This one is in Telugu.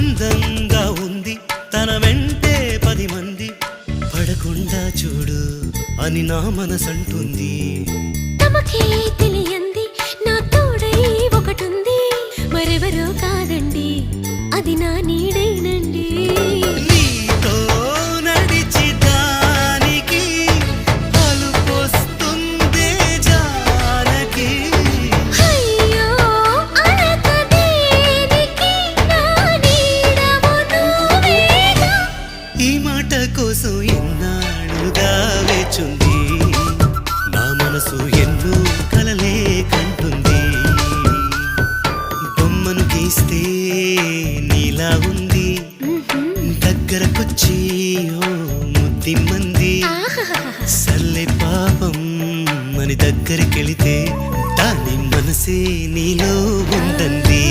అందంగా ఉంది తన వెంటే 10 మంది పడకుండా చూడు అని నా మనసంటుంది. తమకే తెలియంది నా తోడై ఒకటుంది, మరెవరో కాదండి అది నా నీడేనండి. నీతో నడిచి దానికి అలుపొస్తుందే జానకి. అయ్యో అనక దేనికి నా నీడవు నువ్వేగా. ఈ మాట కోసం ఎన్నాళ్ళుగా వేచుంది నా మనసు ఎన్నో కలలే కంటుంది. బొమ్మను గీస్తే నీలా ఉంది దగ్గరకొచ్చి ఓ ముద్దిమ్మంది. సల్లే పాపం అని దగ్గరికెళితే దాని మనసే నీలో ఉందంది.